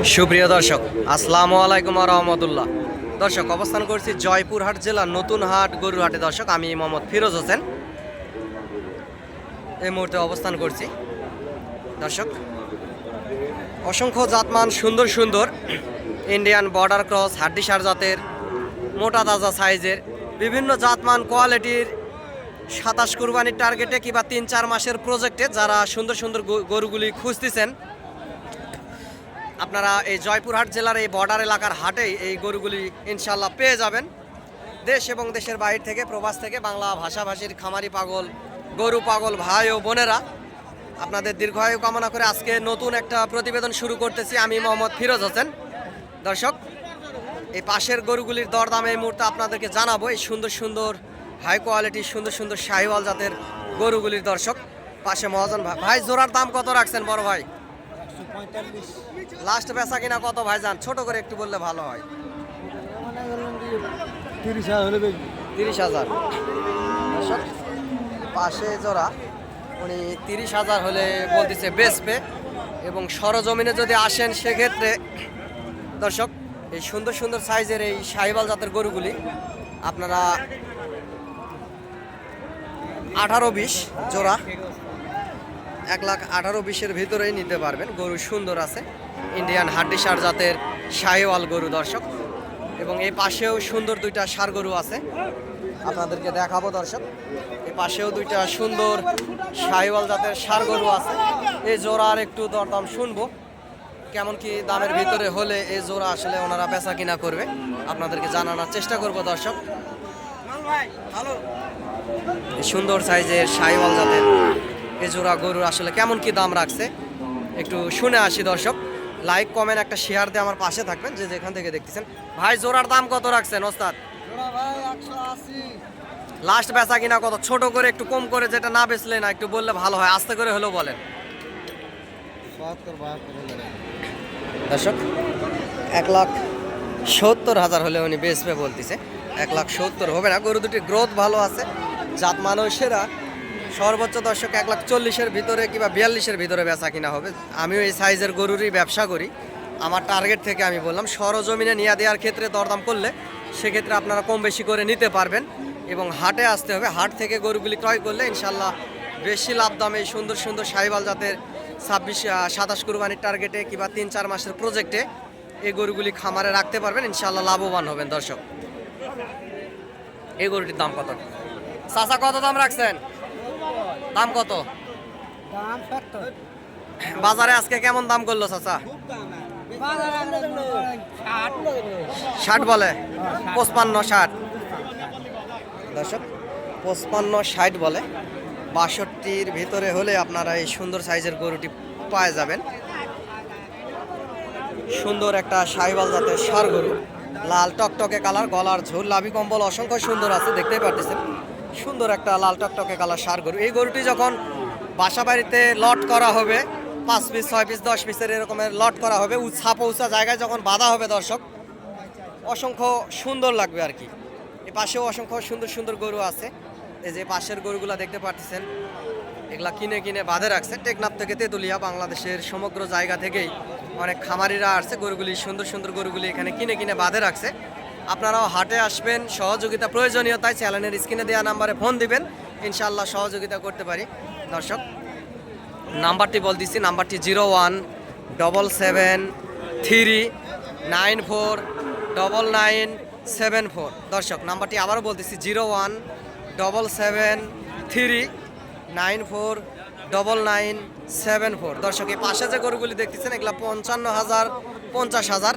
সুপ্রিয় দর্শক, আসসালামু আলাইকুম ওয়া রাহমাতুল্লাহ। দর্শক, অবস্থান করছি জয়পুরহাট জেলার নতুন হাট গরুর হাটে। দর্শক, আমি মোহাম্মদ ফিরোজ হোসেন এই মুহূর্তে অবস্থান করছি। দর্শক, অসংখ্য জাতমান সুন্দর সুন্দর ইন্ডিয়ান বর্ডার ক্রস হাড্ডিসার জাতের মোটা তাজা সাইজের বিভিন্ন জাতমান কোয়ালিটির 27 কুরবানির টার্গেটে কিংবা 3-4 মাসের প্রজেক্টে যারা সুন্দর সুন্দর গরুগুলি খুঁজতেছেন, আপনারা এই জয়পুরহাট জেলার এই বর্ডার এলাকার হাটেই এই গরুগুলি ইনশাল্লাহ পেয়ে যাবেন। দেশ এবং দেশের বাইরে থেকে, প্রবাস থেকে বাংলা ভাষাভাষীর খামারি পাগল, গরু পাগল ভাই ও বোনেরা, আপনাদের দীর্ঘায়ু কামনা করে আজকে নতুন একটা প্রতিবেদন শুরু করতেছি। আমি মোহাম্মদ ফিরোজ হোসেন। দর্শক, এই পাশের গরুগুলির দরদাম এই মুহূর্তে আপনাদেরকে জানাবো। এই সুন্দর সুন্দর হাই কোয়ালিটির সুন্দর সুন্দর শাহিওয়াল জাতের গরুগুলির দর্শক পাশে মহাজন ভাই, জোড়ার দাম কত রাখছেন বড় ভাই? 145। লাস্ট বেচা কিনা কত ভাইজান? ছোট করে একটু বললে ভালো হয়। 30,000। দর্শক, পাশে জোড়া উনি 30,000 হলে বলতেছে বেচবে। এবং সরজমিনে যদি আসেন সেক্ষেত্রে দর্শক, এই সুন্দর সুন্দর সাইজের এই শাহিওয়াল জাতের গরুগুলি আপনারা 18-20 জোড়া 1,18,20,000 ভিতরেই নিতে পারবেন। গরু সুন্দর আছে, ইন্ডিয়ান হাড্ডিসার জাতের শাহিওয়াল গরু দর্শক। এবং এই পাশেও সুন্দর দুইটা ষাঁড় গরু আছে, আপনাদেরকে দেখাবো দর্শক। এই পাশেও দুইটা সুন্দর শাহিওয়াল জাতের ষাঁড় গরু আছে। এই জোড়ার একটু দরদাম শুনবো, কেমন কি দামের ভিতরে হলে এই জোড়া আসলে ওনারা বেচা কিনা করবে আপনাদেরকে জানানোর চেষ্টা করব দর্শক। এই সুন্দর সাইজের শাহিওয়াল জাতের এই জোড়া গরুর আসলে কেমন কি দাম রাখছে একটু শুনে আসি দর্শক। লাইক কমেন্ট একটা শেয়ার দিয়ে আমার পাশে থাকবেন যে যেখান থেকে দেখতেছেন। ভাই, জোড়ার দাম কত রাখছেন ওস্তাদ? লাস্ট বেচা কিনা কত? ছোট করে একটু কম করে, যেটা না বেচলে না একটু বললে ভালো হয়, আস্তে করে হলেও বলেন দর্শক। 1,70,000 হলে উনি বেচবে বলতেছে। 1,70,000 হবে না, গরু দুটির গ্রোথ ভালো আছে, জাত মানুষেরা সর্বোচ্চ দর্শক 1,40,000 ভিতরে কিংবা 42-এর ভিতরে বেচা কিনা হবে। আমিও এই সাইজের গরুরই ব্যবসা করি। আমার টার্গেট থেকে আমি বললাম, সরজমিনে নিয়ে দেওয়ার ক্ষেত্রে দরদাম করলে সেক্ষেত্রে আপনারা কম বেশি করে নিতে পারবেন। এবং হাটে আসতে হবে, হাট থেকে গরুগুলি ক্রয় করলে ইনশাল্লাহ বেশি লাভ দামে সুন্দর সুন্দর শাহিওয়াল জাতের 26-27 কুরবানির টার্গেটে কিংবা 3-4 মাসের প্রজেক্টে এই গরুগুলি খামারে রাখতে পারবেন, ইনশাল্লাহ লাভবান হবেন দর্শক। এই গরুটির দাম কত চাচা? কত দাম রাখছেন? দাম কত? বাজারে আজকে কেমন দাম করলো চাচা? 60 বলে, 55-60 দর্শক, 55-60 বলে। 62-র ভিতরে হলে আপনারা এই সুন্দর সাইজের গরুটি পাওয়া যাবেন। সুন্দর একটা শাহিওয়াল জাতের ষাঁড় গরু, লাল টকটকে কালার, গলার ঝোল, লাভি কম্বল অসংখ্য সুন্দর আছে, দেখতেই পারতেছেন। সুন্দর একটা লাল টকটকে কালার ষাঁড় গরু। এই গরুটি যখন বাসা বাড়িতে লট করা হবে, 5 পিস 6 পিস 10 পিসের এরকমের লট করা হবে, উঁচা জায়গায় যখন বাঁধা হবে দর্শক, অসংখ্য সুন্দর লাগবে আর কি। এই পাশেও অসংখ্য সুন্দর সুন্দর গরু আছে। এই যে পাশের গরুগুলা দেখতে পাচ্ছেন, এগুলা কিনে কিনে বাঁধে রাখছে। টেকনাফ থেকে তেতুলিয়া, বাংলাদেশের সমগ্র জায়গা থেকেই অনেক খামারিরা আসছে, গরুগুলি সুন্দর সুন্দর গরুগুলি এখানে কিনে কিনে বাঁধে রাখছে। আপনারাও হাটে আসবেন, সহযোগিতা প্রয়োজনীয়তায় চ্যানেলের স্ক্রিনে দেওয়া নাম্বারে ফোন দিবেন, ইনশাআল্লাহ সহযোগিতা করতে পারি দর্শক। নাম্বারটি বলতেছি, নাম্বারটি 0173949974 দর্শক। নাম্বারটি আবারও বলতেছি, 017739499974 দর্শক। এই পাশে যে গরুগুলি দেখতেছেন এগুলা 55,000 50,000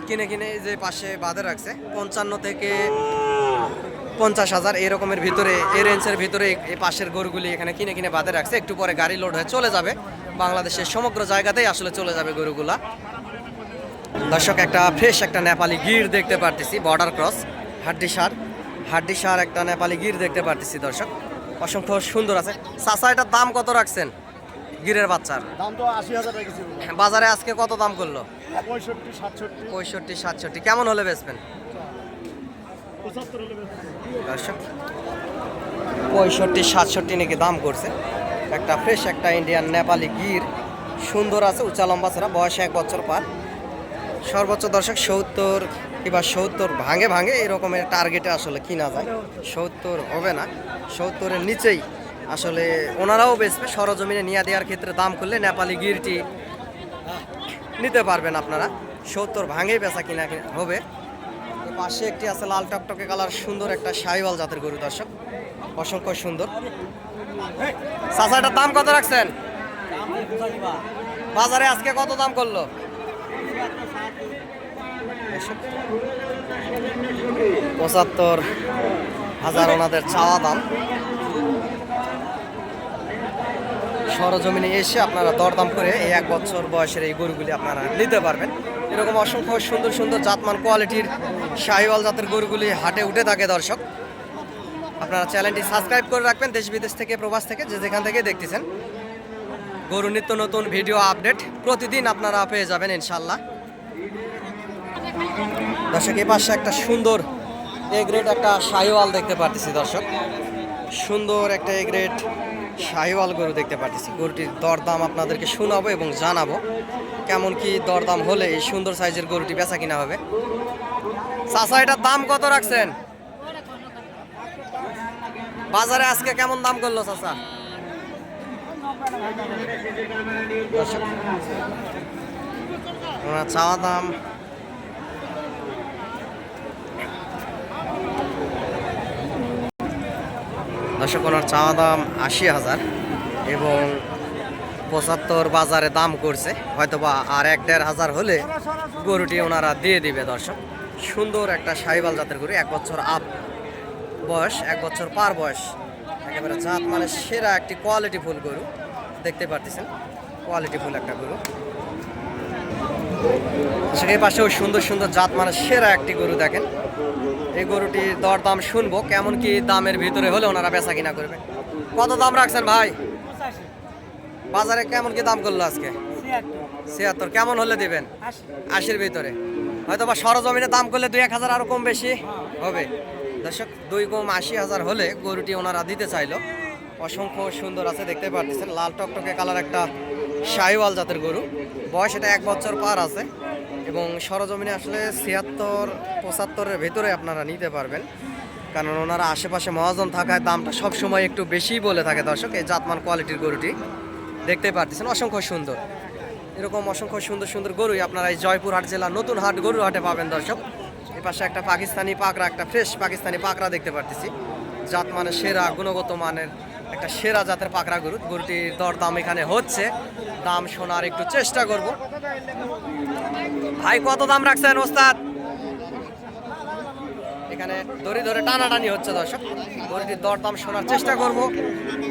কিনে কিনে যে পাশে বাঁধে রাখছে। 55 থেকে 50,000 এরকমের ভিতরে, এই রেঞ্জের ভিতরে এই পাশের গরুগুলি এখানে কিনে কিনে বাঁধে রাখছে। একটু পরে গাড়ি লোড হয়ে চলে যাবে, বাংলাদেশের সমগ্র জায়গাতেই আসলে চলে যাবে গরুগুলা দর্শক। একটা ফ্রেশ একটা নেপালি গির দেখতে পারতেছি, বর্ডার ক্রস হাড্ডিসার একটা নেপালি গির দেখতে পারতেছি দর্শক, অসংখ্য সুন্দর আছে। চাচা, এটার দাম কত রাখছেন? গিরের বাচ্চার দাম তো 80,000 রেখেছি। বাজারে আজকে কত দাম করলো? 65-67। 65-67 কেমন হলে বেচবেন? 75 হলে বেচবো দর্শক। 65-67 নাকি দাম করছে। একটা ফ্রেশ একটা ইন্ডিয়ান নেপালি গির, সুন্দর আছে, উঁচা লম্বা ছাড়া, বয়স 1 বছর পার। সর্বোচ্চ দর্শক 70 কিংবা 70 ভাঙে ভাঙে এরকমের টার্গেটে আসলে কিনা যায়। 70 হবে না, 70-এর নিচেই আসলে ওনারাও বেচবে। সরজমিনে নিয়ে দেওয়ার ক্ষেত্রে দাম করলে নেপালি গিরটি নিতে পারবেন আপনারা। 70 ভাঙেই বেচা কিনা হবে। পাশে একটি আছে লাল টকটকে কালার, সুন্দর একটা শাহিওয়াল জাতের গরু দর্শক, অসংখ্য সুন্দর। চাচা এটার দাম কত রাখছেন? বাজারে আজকে কত দাম করলো? 75,000 ওনাদের চাওয়া দাম। সরজমিনে এসে আপনারা দরদাম করে এই 1 বছর বয়সের এই গরুগুলি আপনারা নিতে পারবেন। এরকম অসংখ্য সুন্দর সুন্দর জাতমান কোয়ালিটির শাহিওয়াল জাতের গরুগুলি হাটে উঠে থাকে দর্শক। আপনারা চ্যানেলটি সাবস্ক্রাইব করে রাখবেন। দেশ বিদেশ থেকে, প্রবাস থেকে, যে যেখান থেকে দেখতেছেন, গরু নিত্য নতুন ভিডিও আপডেট প্রতিদিন আপনারা পেয়ে যাবেন ইনশাল্লাহ। দর্শক এই পাশে একটা সুন্দর এ গ্রেড একটা শাহিওয়াল দেখতে পারতেছি দর্শক, সুন্দর একটা এ গ্রেড শাহিওয়াল গরু দেখতে পারতেছি। গরুটির দরদাম আপনাদেরকে শোনাবো এবং জানাবো কেমন কি দরদাম হলে এই সুন্দর সাইজের গরুটি বেচা কিনা হবে। চাচা এটার দাম কত রাখছেন? বাজারে আজকে কেমন দাম করলো চাচা? ওনার চাওয়া দাম দর্শক, ওনার চাওয়া দাম 80,000 এবং 75 বাজারে দাম করছে। হয়তোবা আর 1-1.5 হলে গরুটি ওনারা দিয়ে দিবে দর্শক। সুন্দর একটা শাহিওয়াল জাতের গরু, 1 বছর আপ বয়স, 1 বছর পার বয়স, একেবারে জাত মানে সেরা একটি কোয়ালিটি ফুল গরু দেখতে পারতেছেন। কোয়ালিটি ফুল একটা গরু। সেই পাশেও সুন্দর সুন্দর জাত মানে সেরা একটি গরু দেখেন। এই গরুটির দরদাম শুনবো কেমন কি দামের ভিতরে হলে ওনারা বেচা কিনা করবে। কত দাম রাখছেন ভাই? বাজারে কেমন কি দাম করলো আজকে? 76। কেমন হলে দিবেন? 80-র ভিতরে। হয়তো বা সরজমিনে দাম করলে 2-1 আরো কম বেশি হবে দর্শক। 2 কম 80,000 হলে গরুটি ওনারা দিতে চাইলো। অসংখ্য সুন্দর আছে দেখতে পাচ্ছেন, লাল টকটকে কালার একটা শাহিওয়াল জাতের গরু। বয়স এটা 1 বছর পার আছে এবং সরজমিনে আসলে 76-75-এর ভেতরে আপনারা নিতে পারবেন, কারণ ওনারা আশেপাশে মহাজন থাকায় দামটা সবসময় একটু বেশিই বলে থাকে দর্শক। এই জাতমান কোয়ালিটির গরুটি দেখতে পাচ্ছেন, অসংখ্য সুন্দর। এরকম অসংখ্য সুন্দর সুন্দর গরুই আপনারা এই জয়পুরহাট জেলার নতুন হাট গরু হাটে পাবেন দর্শক। এ পাশে একটা পাকিস্তানি পাকড়া, একটা ফ্রেশ পাকিস্তানি পাকড়া দেখতে পারতেছি। জাত মানে সেরা, গুণগত মানের একটা সেরা জাতের পাকড়া গরু। গরুটির দরদাম এখানে হচ্ছে, দাম শোনার একটু চেষ্টা করব। ভাই কত দাম রাখছেন ওস্তাদ? এখানে দড়ি ধরে টানাটানি হচ্ছে দর্শক, গরুটির দরদাম শোনার চেষ্টা করব।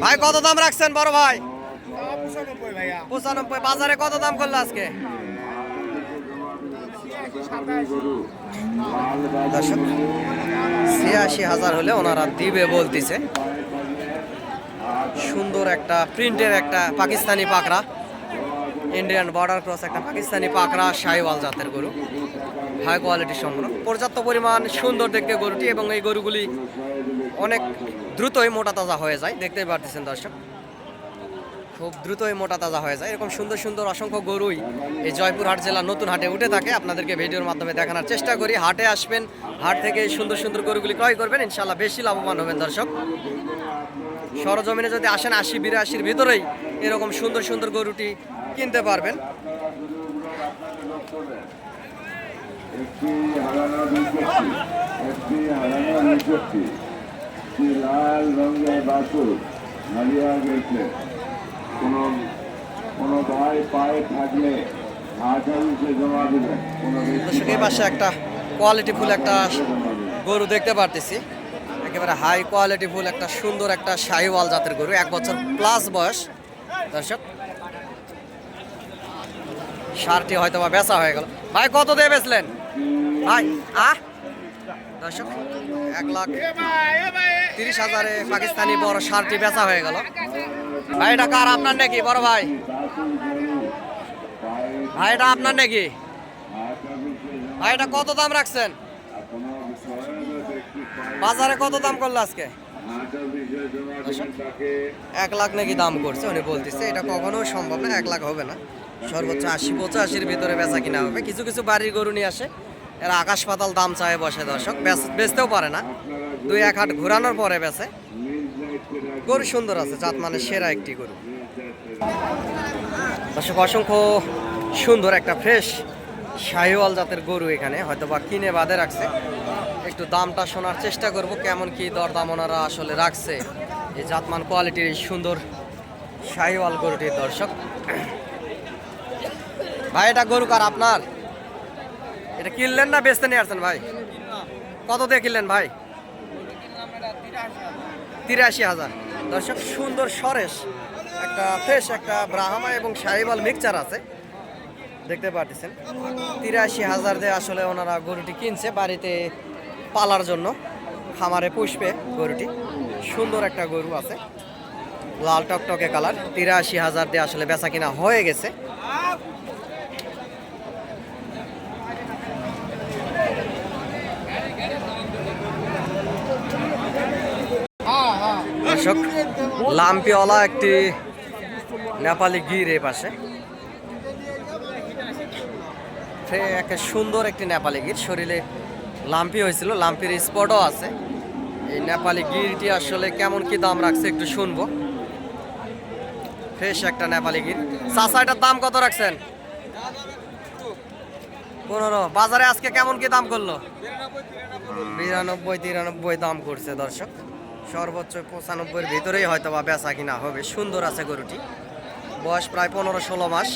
ভাই কত দাম রাখছেন বড় ভাই? 95। বাজারে কত দাম করলো আজকে দর্শক? 86,000 হলে ওনারা দিবে বলতেছে। সুন্দর একটা প্রিন্টের একটা পাকিস্তানি পাকড়া, ইন্ডিয়ান বর্ডার ক্রস একটা পাকিস্তানি পাকড়া শাহিওয়াল জাতের গরু, হাই কোয়ালিটি সম্পন্ন, পর্যাপ্ত পরিমাণ সুন্দর দেখতে গরুটি। এবং এই গরুগুলি অনেক দ্রুতই মোটা তাজা হয়ে যায়, দেখতেই পারতেছেন দর্শক, খুব দ্রুতই মোটা তাজা হয়ে যায়। এরকম সুন্দর সুন্দর অসংখ্য গরুই এই জয়পুরহাট জেলার নতুন হাটে উঠে থাকে। আপনাদেরকে ভিডিওর মাধ্যমে দেখানোর চেষ্টা করি। হাটে আসবেন, হাট থেকে সুন্দর সুন্দর গরুগুলি ক্রয় করবেন, ইনশাল্লাহ বেশি লাভবান হবেন দর্শক। সরজমিনে যদি আসেন 80-82-র ভিতরেই এরকম সুন্দর সুন্দর গরুটি কিনতে পারবেন। লাল রঙের বাছুর হারিয়ে গেছে। কোনো ভাই পায়ে থাকলে আঠারোশে জমা দেবেন। দর্শকের পাশে একটা কোয়ালিটি ফুল একটা গরু দেখতে পারতেছি, একেবারে হাই কোয়ালিটি ফুল একটা সুন্দর একটা শাহিওয়াল জাতের গরু, 1 বছর প্লাস বয়স দর্শক। সারটি হয়তো বা বেচা হয়ে গেল। ভাই কত দিয়ে বেচলেন ভাই? দর্শক 1,30,000-এ পাকিস্তানি বড় সারটি বেচা হয়ে গেল। ভাই এটা কার, আপনার নাকি বড় ভাই? ভাই এটা আপনার নাকি? ভাই এটা কত দাম রাখছেন? বাজারে কত দাম করলো আজকে? 1 লাখ নাকি দাম করছে উনি বলতেছে। এটা কখনো সম্ভব না, 1 লাখ হবে না। সর্বোচ্চ 80-85-র ভিতরে বেচা কিনা হবে। কিছু কিছু বাড়ির গরু নিয়ে আসে, এরা আকাশ পাতাল দাম চায় বসে দর্শক, বেচতেও পারে না, 2-1 হাট ঘোরানোর পরে বেচে। গরু সুন্দর আছে, জাত মানে সেরা একটি গরু দর্শক। অসংখ্য সুন্দর একটা ফ্রেশ শাহিওয়াল জাতের গরু এখানে হয়তো বা কিনে বাদে রাখছে। একটু দামটা শোনার চেষ্টা করব, কেমন কি দরদাম ওনারা আসলে রাখছে এই জাতমান কোয়ালিটির এই সুন্দর শাহিওয়াল গরুটির দর্শক। ভাই এটা গরু কার আপনার? এটা কিনলেন না বেচতে নিয়ে আসছেন ভাই? কত দিয়ে কিনলেন ভাই? 83,000 দর্শক। সুন্দর সরেশ একটা ফ্রেশ একটা ব্রাহ্মা এবং শাহিওয়াল মিক্সচার আছে, দেখতে পাচ্ছেন। 83,000 দিয়ে আসলে ওনারা গরুটি কিনছে বাড়িতে পালার জন্য, খামারে পুষবে গরুটি। সুন্দর একটা গরু আছে, লাল টকটকে কালার। 83,000 দিয়ে আসলে বেচা কিনা হয়ে গেছে। দর্শক লাম্পিওয়ালা একটি নেপালি গির এ পাশে, একটা সুন্দর একটি নেপালি গির, শরীরে লাম্পি হয়েছিল, লাম্পির স্পটও আছে। এই নেপালি গিরটি আসলে কেমন কি দাম রাখছে একটু শুনবো। ফ্রেশ একটা নেপালি গির। চাচা এটার দাম কত রাখছেন? 15। বাজারে আজকে কেমন কি দাম করলো? 92-93 দাম করছে দর্শক। সর্বোচ্চ 95-এর ভিতরেই হয়তো বা বেচা কিনা হবে। সুন্দর আছে গরুটি, বয়স প্রায় 15-16 মাস।